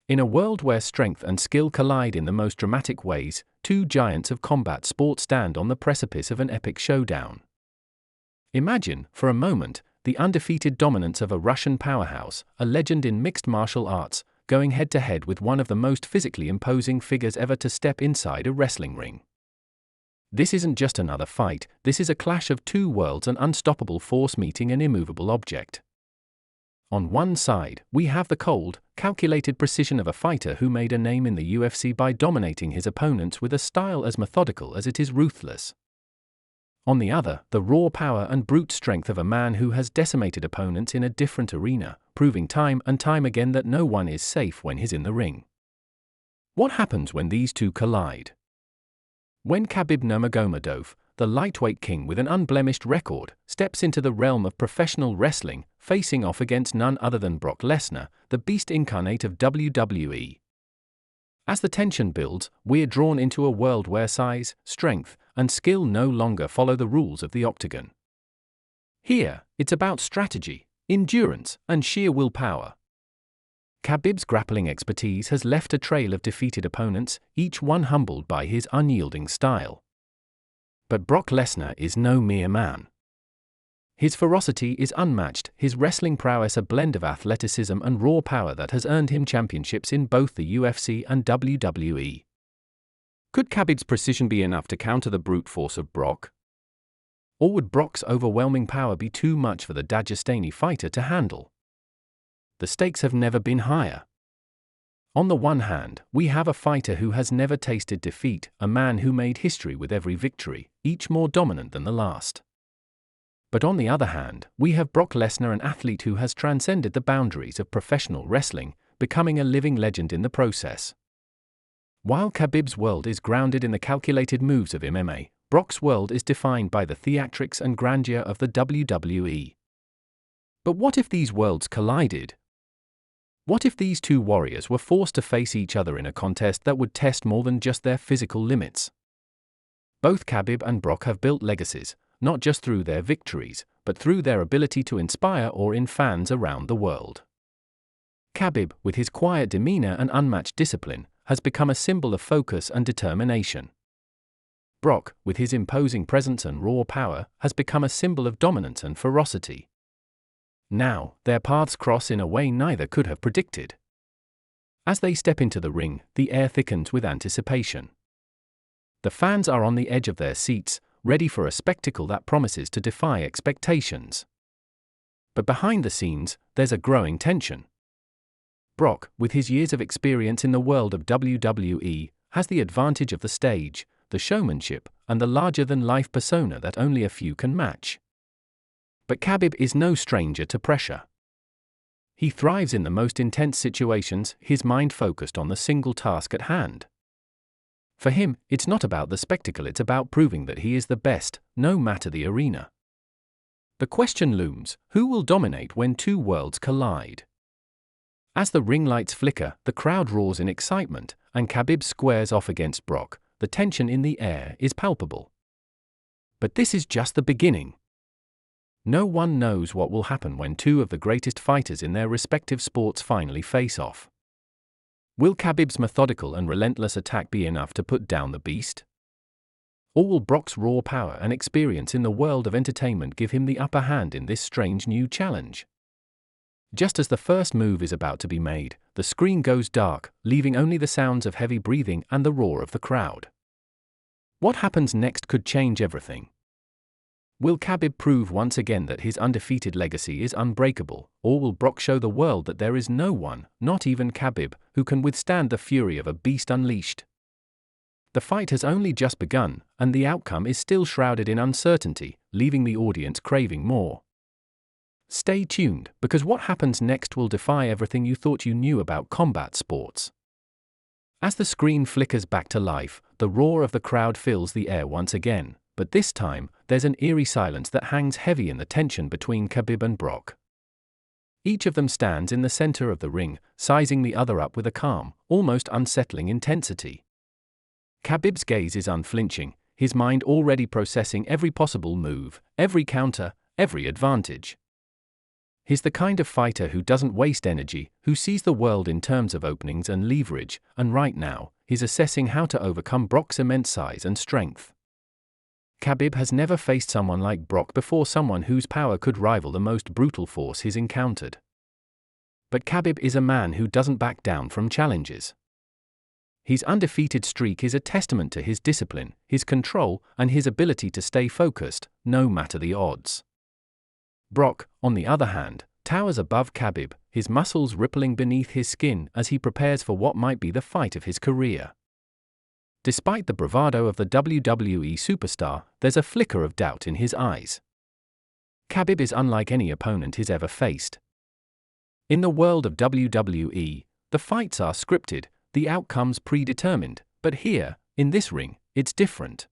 In a world where strength and skill collide in the most dramatic ways, two giants of combat sport stand on the precipice of an epic showdown. Imagine, for a moment, the undefeated dominance of a Russian powerhouse, a legend in mixed martial arts, going head-to-head with one of the most physically imposing figures ever to step inside a wrestling ring. This isn't just another fight, this is a clash of two worlds, an unstoppable force meeting an immovable object. On one side, we have the cold, calculated precision of a fighter who made a name in the UFC by dominating his opponents with a style as methodical as it is ruthless. On the other, the raw power and brute strength of a man who has decimated opponents in a different arena, proving time and time again that no one is safe when he's in the ring. What happens when these two collide? When Khabib Nurmagomedov, the lightweight king with an unblemished record, steps into the realm of professional wrestling, facing off against none other than Brock Lesnar, the beast incarnate of WWE. As the tension builds, we're drawn into a world where size, strength, and skill no longer follow the rules of the octagon. Here, it's about strategy, endurance, and sheer willpower. Khabib's grappling expertise has left a trail of defeated opponents, each one humbled by his unyielding style. But Brock Lesnar is no mere man. His ferocity is unmatched, his wrestling prowess a blend of athleticism and raw power that has earned him championships in both the UFC and WWE. Could Khabib's precision be enough to counter the brute force of Brock? Or would Brock's overwhelming power be too much for the Dagestani fighter to handle? The stakes have never been higher. On the one hand, we have a fighter who has never tasted defeat, a man who made history with every victory, each more dominant than the last. But on the other hand, we have Brock Lesnar, an athlete who has transcended the boundaries of professional wrestling, becoming a living legend in the process. While Khabib's world is grounded in the calculated moves of MMA, Brock's world is defined by the theatrics and grandeur of the WWE. But what if these worlds collided? What if these two warriors were forced to face each other in a contest that would test more than just their physical limits? Both Khabib and Brock have built legacies, not just through their victories, but through their ability to inspire awe in fans around the world. Khabib, with his quiet demeanor and unmatched discipline, has become a symbol of focus and determination. Brock, with his imposing presence and raw power, has become a symbol of dominance and ferocity. Now, their paths cross in a way neither could have predicted. As they step into the ring, the air thickens with anticipation. The fans are on the edge of their seats, ready for a spectacle that promises to defy expectations. But behind the scenes, there's a growing tension. Brock, with his years of experience in the world of WWE, has the advantage of the stage, the showmanship, and the larger-than-life persona that only a few can match. But Khabib is no stranger to pressure. He thrives in the most intense situations, his mind focused on the single task at hand. For him, it's not about the spectacle, it's about proving that he is the best, no matter the arena. The question looms, who will dominate when two worlds collide? As the ring lights flicker, the crowd roars in excitement, and Khabib squares off against Brock. The tension in the air is palpable. But this is just the beginning. No one knows what will happen when two of the greatest fighters in their respective sports finally face off. Will Khabib's methodical and relentless attack be enough to put down the beast? Or will Brock's raw power and experience in the world of entertainment give him the upper hand in this strange new challenge? Just as the first move is about to be made, the screen goes dark, leaving only the sounds of heavy breathing and the roar of the crowd. What happens next could change everything. Will Khabib prove once again that his undefeated legacy is unbreakable, or will Brock show the world that there is no one, not even Khabib, who can withstand the fury of a beast unleashed? The fight has only just begun, and the outcome is still shrouded in uncertainty, leaving the audience craving more. Stay tuned, because what happens next will defy everything you thought you knew about combat sports. As the screen flickers back to life, the roar of the crowd fills the air once again. But this time, there's an eerie silence that hangs heavy in the tension between Khabib and Brock. Each of them stands in the center of the ring, sizing the other up with a calm, almost unsettling intensity. Khabib's gaze is unflinching, his mind already processing every possible move, every counter, every advantage. He's the kind of fighter who doesn't waste energy, who sees the world in terms of openings and leverage, and right now, he's assessing how to overcome Brock's immense size and strength. Khabib has never faced someone like Brock before, someone whose power could rival the most brutal force he's encountered. But Khabib is a man who doesn't back down from challenges. His undefeated streak is a testament to his discipline, his control, and his ability to stay focused, no matter the odds. Brock, on the other hand, towers above Khabib, his muscles rippling beneath his skin as he prepares for what might be the fight of his career. Despite the bravado of the WWE superstar, there's a flicker of doubt in his eyes. Khabib is unlike any opponent he's ever faced. In the world of WWE, the fights are scripted, the outcomes predetermined, but here, in this ring, it's different.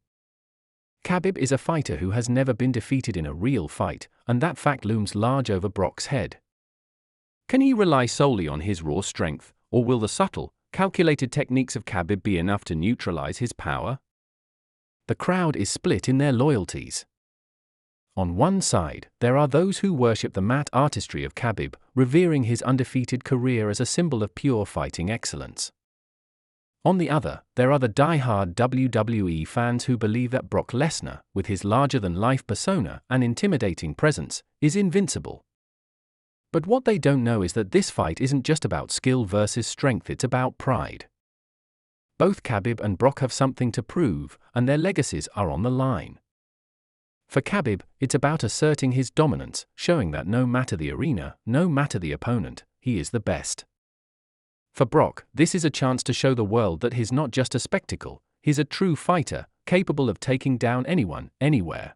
Khabib is a fighter who has never been defeated in a real fight, and that fact looms large over Brock's head. Can he rely solely on his raw strength, or will the subtle, calculated techniques of Khabib be enough to neutralize his power? The crowd is split in their loyalties. On one side, there are those who worship the matte artistry of Khabib, revering his undefeated career as a symbol of pure fighting excellence. On the other, there are the die-hard WWE fans who believe that Brock Lesnar, with his larger-than-life persona and intimidating presence, is invincible. But what they don't know is that this fight isn't just about skill versus strength, it's about pride. Both Khabib and Brock have something to prove, and their legacies are on the line. For Khabib, it's about asserting his dominance, showing that no matter the arena, no matter the opponent, he is the best. For Brock, this is a chance to show the world that he's not just a spectacle, he's a true fighter, capable of taking down anyone, anywhere.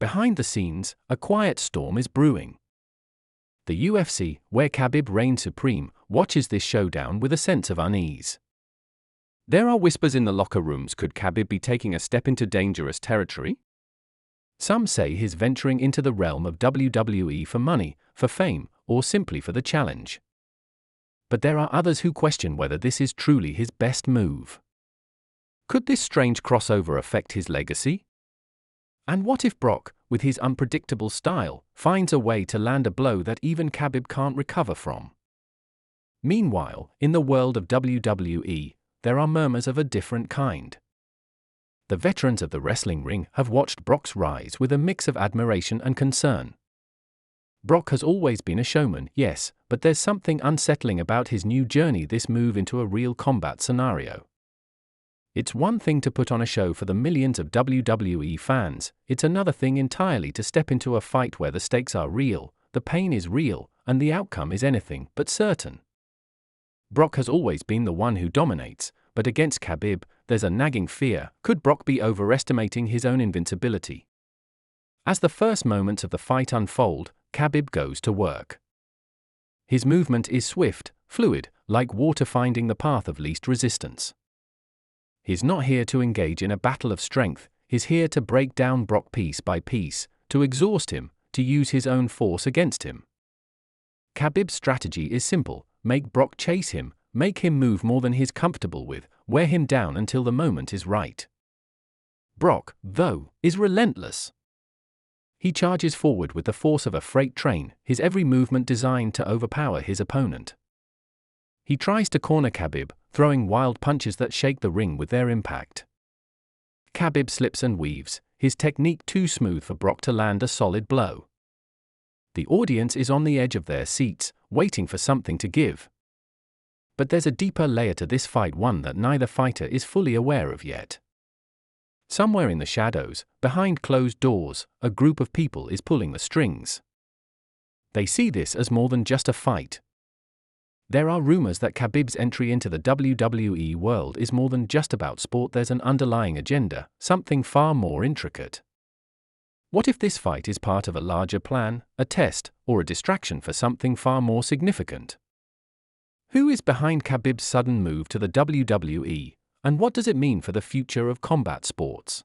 Behind the scenes, a quiet storm is brewing. The UFC, where Khabib reigns supreme, watches this showdown with a sense of unease. There are whispers in the locker rooms: could Khabib be taking a step into dangerous territory? Some say he's venturing into the realm of WWE for money, for fame, or simply for the challenge. But there are others who question whether this is truly his best move. Could this strange crossover affect his legacy? And what if Brock, with his unpredictable style, finds a way to land a blow that even Khabib can't recover from? Meanwhile, in the world of WWE, there are murmurs of a different kind. The veterans of the wrestling ring have watched Brock's rise with a mix of admiration and concern. Brock has always been a showman, yes, but there's something unsettling about his new journey, this move into a real combat scenario. It's one thing to put on a show for the millions of WWE fans, it's another thing entirely to step into a fight where the stakes are real, the pain is real, and the outcome is anything but certain. Brock has always been the one who dominates, but against Khabib, there's a nagging fear: could Brock be overestimating his own invincibility? As the first moments of the fight unfold, Khabib goes to work. His movement is swift, fluid, like water finding the path of least resistance. He's not here to engage in a battle of strength, he's here to break down Brock piece by piece, to exhaust him, to use his own force against him. Khabib's strategy is simple: make Brock chase him, make him move more than he's comfortable with, wear him down until the moment is right. Brock, though, is relentless. He charges forward with the force of a freight train, his every movement designed to overpower his opponent. He tries to corner Khabib, throwing wild punches that shake the ring with their impact. Khabib slips and weaves, his technique too smooth for Brock to land a solid blow. The audience is on the edge of their seats, waiting for something to give. But there's a deeper layer to this fight, one that neither fighter is fully aware of yet. Somewhere in the shadows, behind closed doors, a group of people is pulling the strings. They see this as more than just a fight. There are rumors that Khabib's entry into the WWE world is more than just about sport. There's an underlying agenda, something far more intricate. What if this fight is part of a larger plan, a test, or a distraction for something far more significant? Who is behind Khabib's sudden move to the WWE? And what does it mean for the future of combat sports?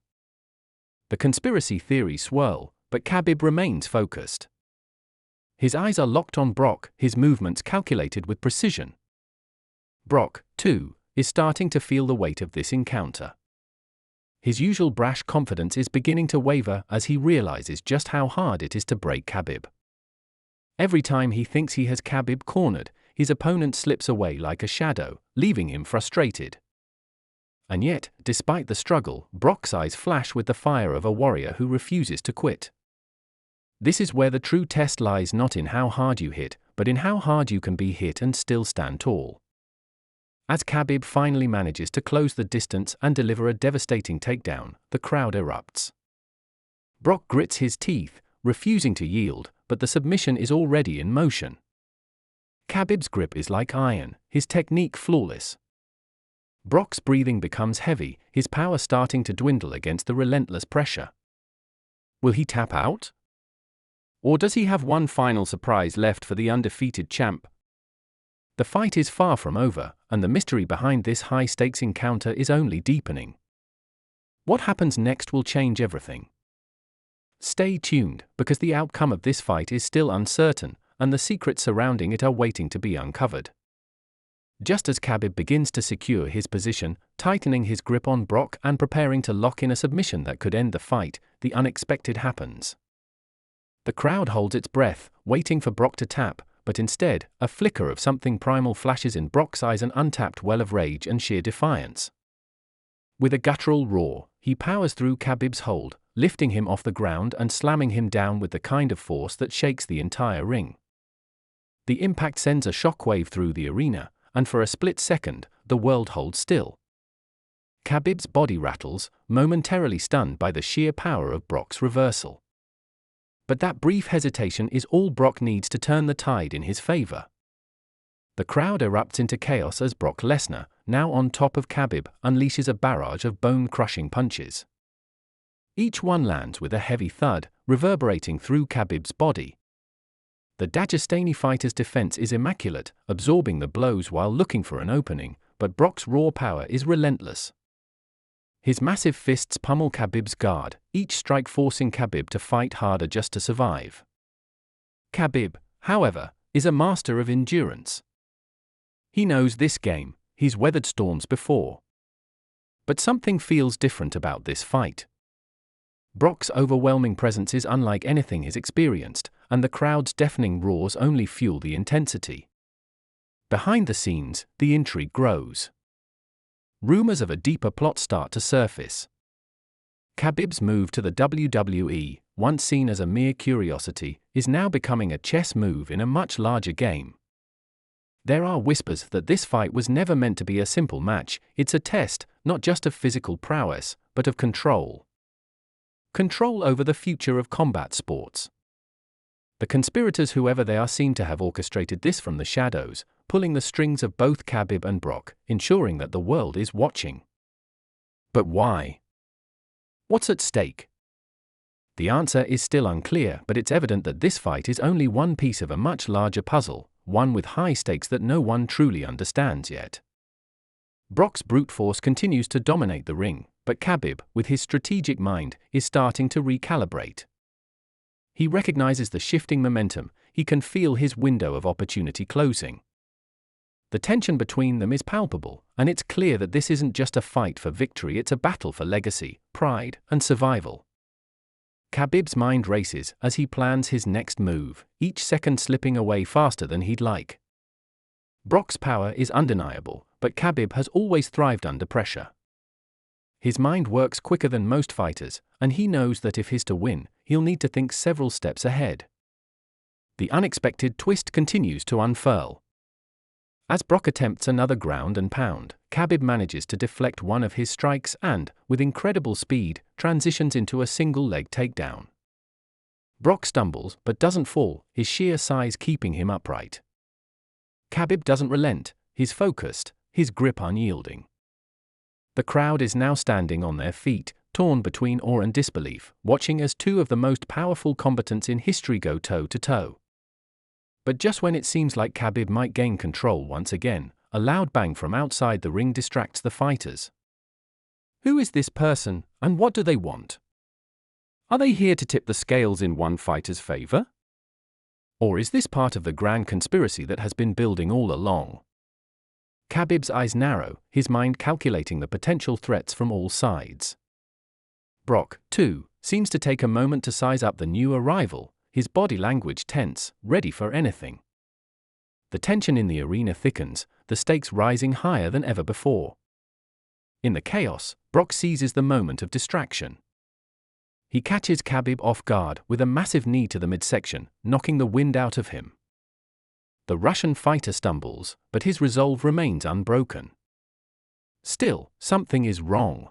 The conspiracy theories swirl, but Khabib remains focused. His eyes are locked on Brock, his movements calculated with precision. Brock, too, is starting to feel the weight of this encounter. His usual brash confidence is beginning to waver as he realizes just how hard it is to break Khabib. Every time he thinks he has Khabib cornered, his opponent slips away like a shadow, leaving him frustrated. And yet, despite the struggle, Brock's eyes flash with the fire of a warrior who refuses to quit. This is where the true test lies, not in how hard you hit, but in how hard you can be hit and still stand tall. As Khabib finally manages to close the distance and deliver a devastating takedown, the crowd erupts. Brock grits his teeth, refusing to yield, but the submission is already in motion. Khabib's grip is like iron, his technique flawless. Brock's breathing becomes heavy, his power starting to dwindle against the relentless pressure. Will he tap out? Or does he have one final surprise left for the undefeated champ? The fight is far from over, and the mystery behind this high-stakes encounter is only deepening. What happens next will change everything. Stay tuned, because the outcome of this fight is still uncertain, and the secrets surrounding it are waiting to be uncovered. Just as Khabib begins to secure his position, tightening his grip on Brock and preparing to lock in a submission that could end the fight, the unexpected happens. The crowd holds its breath, waiting for Brock to tap, but instead, a flicker of something primal flashes in Brock's eyes, an untapped well of rage and sheer defiance. With a guttural roar, he powers through Khabib's hold, lifting him off the ground and slamming him down with the kind of force that shakes the entire ring. The impact sends a shockwave through the arena, and for a split second, the world holds still. Khabib's body rattles, momentarily stunned by the sheer power of Brock's reversal. But that brief hesitation is all Brock needs to turn the tide in his favor. The crowd erupts into chaos as Brock Lesnar, now on top of Khabib, unleashes a barrage of bone-crushing punches. Each one lands with a heavy thud, reverberating through Khabib's body. The Dagestani fighter's defense is immaculate, absorbing the blows while looking for an opening, but Brock's raw power is relentless. His massive fists pummel Khabib's guard, each strike forcing Khabib to fight harder just to survive. Khabib, however, is a master of endurance. He knows this game, he's weathered storms before. But something feels different about this fight. Brock's overwhelming presence is unlike anything he's experienced, and the crowd's deafening roars only fuel the intensity. Behind the scenes, the intrigue grows. Rumors of a deeper plot start to surface. Khabib's move to the WWE, once seen as a mere curiosity, is now becoming a chess move in a much larger game. There are whispers that this fight was never meant to be a simple match, it's a test, not just of physical prowess, but of control. Control over the future of combat sports. The conspirators, whoever they are, seem to have orchestrated this from the shadows, pulling the strings of both Khabib and Brock, ensuring that the world is watching. But why? What's at stake? The answer is still unclear, but it's evident that this fight is only one piece of a much larger puzzle, one with high stakes that no one truly understands yet. Brock's brute force continues to dominate the ring, but Khabib, with his strategic mind, is starting to recalibrate. He recognizes the shifting momentum, he can feel his window of opportunity closing. The tension between them is palpable, and it's clear that this isn't just a fight for victory, it's a battle for legacy, pride, and survival. Khabib's mind races as he plans his next move, each second slipping away faster than he'd like. Brock's power is undeniable, but Khabib has always thrived under pressure. His mind works quicker than most fighters, and he knows that if he's to win, he'll need to think several steps ahead. The unexpected twist continues to unfurl. As Brock attempts another ground and pound, Khabib manages to deflect one of his strikes and, with incredible speed, transitions into a single-leg takedown. Brock stumbles but doesn't fall, his sheer size keeping him upright. Khabib doesn't relent, he's focused, his grip unyielding. The crowd is now standing on their feet, torn between awe and disbelief, watching as two of the most powerful combatants in history go toe-to-toe. But just when it seems like Khabib might gain control once again, a loud bang from outside the ring distracts the fighters. Who is this person, and what do they want? Are they here to tip the scales in one fighter's favor? Or is this part of the grand conspiracy that has been building all along? Khabib's eyes narrow, his mind calculating the potential threats from all sides. Brock, too, seems to take a moment to size up the new arrival, his body language tense, ready for anything. The tension in the arena thickens, the stakes rising higher than ever before. In the chaos, Brock seizes the moment of distraction. He catches Khabib off guard with a massive knee to the midsection, knocking the wind out of him. The Russian fighter stumbles, but his resolve remains unbroken. Still, something is wrong.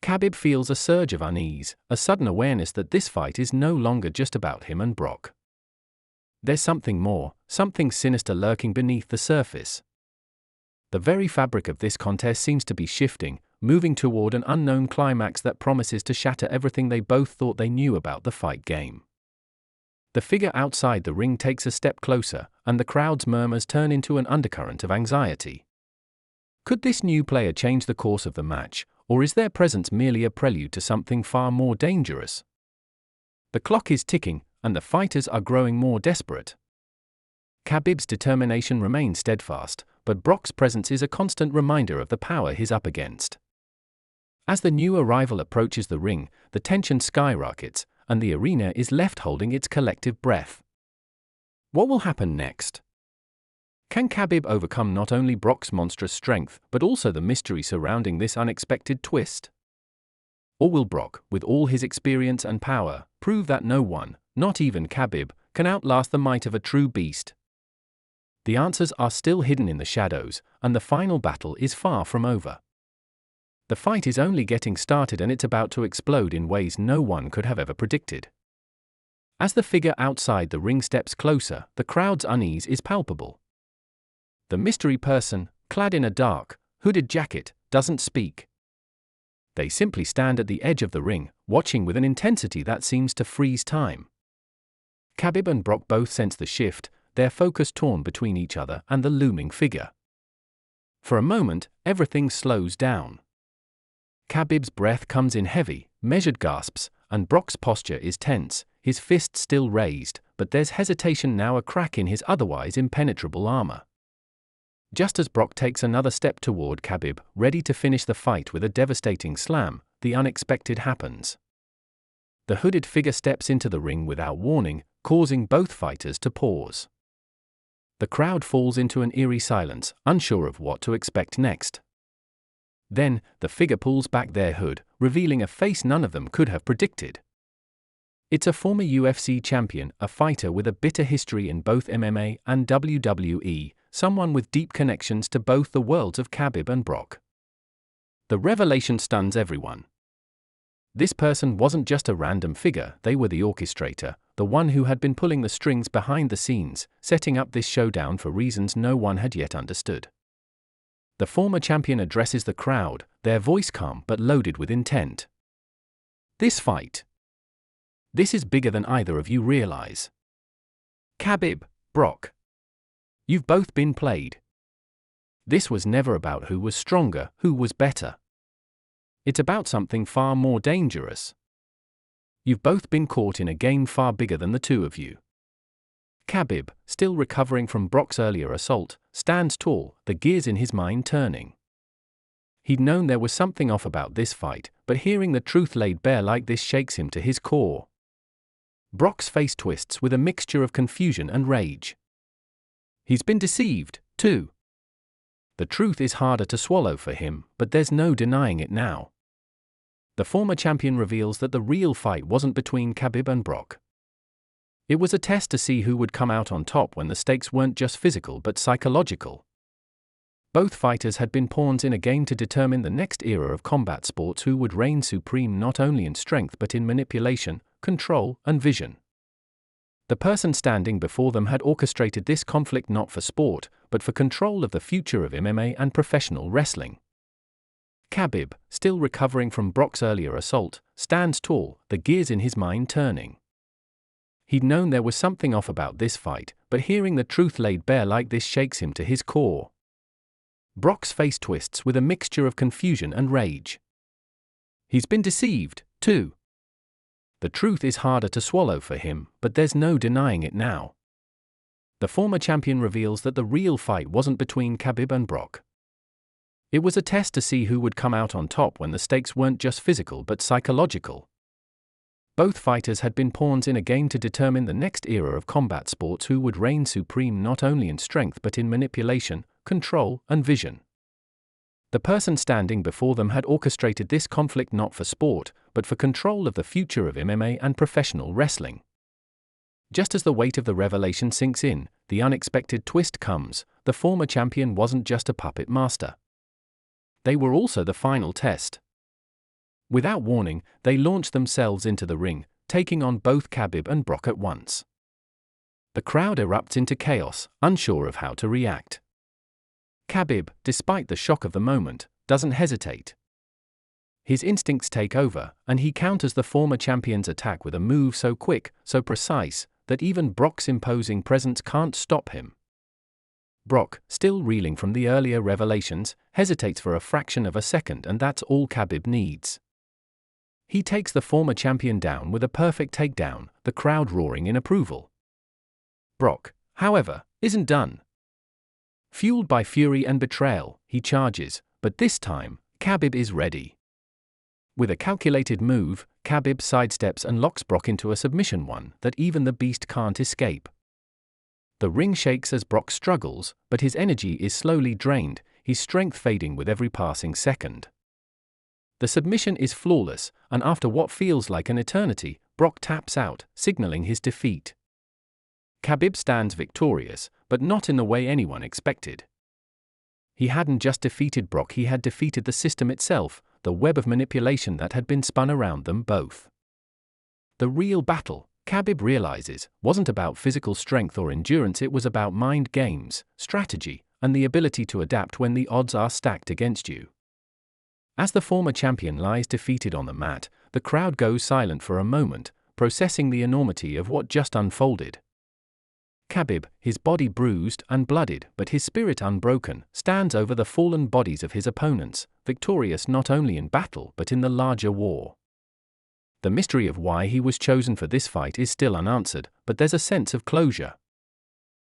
Khabib feels a surge of unease, a sudden awareness that this fight is no longer just about him and Brock. There's something more, something sinister lurking beneath the surface. The very fabric of this contest seems to be shifting, moving toward an unknown climax that promises to shatter everything they both thought they knew about the fight game. The figure outside the ring takes a step closer, and the crowd's murmurs turn into an undercurrent of anxiety. Could this new player change the course of the match, or is their presence merely a prelude to something far more dangerous? The clock is ticking, and the fighters are growing more desperate. Khabib's determination remains steadfast, but Brock's presence is a constant reminder of the power he's up against. As the new arrival approaches the ring, the tension skyrockets, and the arena is left holding its collective breath. What will happen next? Can Khabib overcome not only Brock's monstrous strength, but also the mystery surrounding this unexpected twist? Or will Brock, with all his experience and power, prove that no one, not even Khabib, can outlast the might of a true beast? The answers are still hidden in the shadows, and the final battle is far from over. The fight is only getting started, and it's about to explode in ways no one could have ever predicted. As the figure outside the ring steps closer, the crowd's unease is palpable. The mystery person, clad in a dark, hooded jacket, doesn't speak. They simply stand at the edge of the ring, watching with an intensity that seems to freeze time. Khabib and Brock both sense the shift, their focus torn between each other and the looming figure. For a moment, everything slows down. Khabib's breath comes in heavy, measured gasps, and Brock's posture is tense, his fist still raised, but there's hesitation now, a crack in his otherwise impenetrable armor. Just as Brock takes another step toward Khabib, ready to finish the fight with a devastating slam, the unexpected happens. The hooded figure steps into the ring without warning, causing both fighters to pause. The crowd falls into an eerie silence, unsure of what to expect next. Then, the figure pulls back their hood, revealing a face none of them could have predicted. It's a former UFC champion, a fighter with a bitter history in both MMA and WWE, someone with deep connections to both the worlds of Khabib and Brock. The revelation stuns everyone. This person wasn't just a random figure, they were the orchestrator, the one who had been pulling the strings behind the scenes, setting up this showdown for reasons no one had yet understood. The former champion addresses the crowd, their voice calm but loaded with intent. This fight. This is bigger than either of you realize. Khabib, Brock. You've both been played. This was never about who was stronger, who was better. It's about something far more dangerous. You've both been caught in a game far bigger than the two of you. Khabib, still recovering from Brock's earlier assault, stands tall, the gears in his mind turning. He'd known there was something off about this fight, but hearing the truth laid bare like this shakes him to his core. Brock's face twists with a mixture of confusion and rage. He's been deceived, too. The truth is harder to swallow for him, but there's no denying it now. The former champion reveals that the real fight wasn't between Khabib and Brock. It was a test to see who would come out on top when the stakes weren't just physical but psychological. Both fighters had been pawns in a game to determine the next era of combat sports, who would reign supreme not only in strength but in manipulation, control, and vision. The person standing before them had orchestrated this conflict not for sport, but for control of the future of MMA and professional wrestling. Khabib, still recovering from Brock's earlier assault, stands tall, the gears in his mind turning. He'd known there was something off about this fight, but hearing the truth laid bare like this shakes him to his core. Brock's face twists with a mixture of confusion and rage. He's been deceived, too. The truth is harder to swallow for him, but there's no denying it now. The former champion reveals that the real fight wasn't between Khabib and Brock. It was a test to see who would come out on top when the stakes weren't just physical but psychological. Both fighters had been pawns in a game to determine the next era of combat sports, who would reign supreme not only in strength but in manipulation, control, and vision. The person standing before them had orchestrated this conflict not for sport, but for control of the future of MMA and professional wrestling. Just as the weight of the revelation sinks in, the unexpected twist comes. The former champion wasn't just a puppet master. They were also the final test. Without warning, they launched themselves into the ring, taking on both Khabib and Brock at once. The crowd erupts into chaos, unsure of how to react. Khabib, despite the shock of the moment, doesn't hesitate. His instincts take over, and he counters the former champion's attack with a move so quick, so precise, that even Brock's imposing presence can't stop him. Brock, still reeling from the earlier revelations, hesitates for a fraction of a second, and that's all Khabib needs. He takes the former champion down with a perfect takedown, the crowd roaring in approval. Brock, however, isn't done. Fueled by fury and betrayal, he charges, but this time, Khabib is ready. With a calculated move, Khabib sidesteps and locks Brock into a submission, one that even the beast can't escape. The ring shakes as Brock struggles, but his energy is slowly drained, his strength fading with every passing second. The submission is flawless, and after what feels like an eternity, Brock taps out, signaling his defeat. Khabib stands victorious, but not in the way anyone expected. He hadn't just defeated Brock, he had defeated the system itself, the web of manipulation that had been spun around them both. The real battle, Khabib realizes, wasn't about physical strength or endurance, it was about mind games, strategy, and the ability to adapt when the odds are stacked against you. As the former champion lies defeated on the mat, the crowd goes silent for a moment, processing the enormity of what just unfolded. Khabib, his body bruised and bloodied but his spirit unbroken, stands over the fallen bodies of his opponents, victorious not only in battle but in the larger war. The mystery of why he was chosen for this fight is still unanswered, but there's a sense of closure.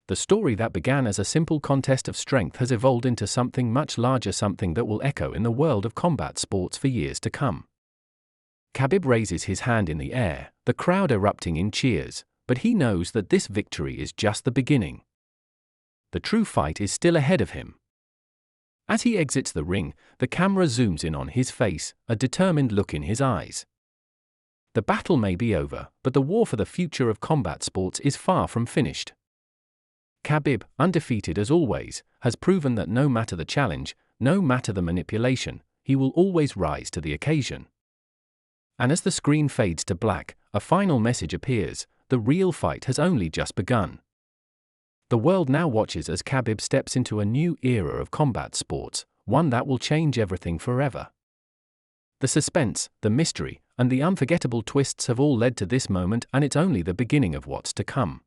The story that began as a simple contest of strength has evolved into something much larger, something that will echo in the world of combat sports for years to come. Khabib raises his hand in the air, the crowd erupting in cheers, but he knows that this victory is just the beginning. The true fight is still ahead of him. As he exits the ring, the camera zooms in on his face, a determined look in his eyes. The battle may be over, but the war for the future of combat sports is far from finished. Khabib, undefeated as always, has proven that no matter the challenge, no matter the manipulation, he will always rise to the occasion. And as the screen fades to black, a final message appears: the real fight has only just begun. The world now watches as Khabib steps into a new era of combat sports, one that will change everything forever. The suspense, the mystery, and the unforgettable twists have all led to this moment, and it's only the beginning of what's to come.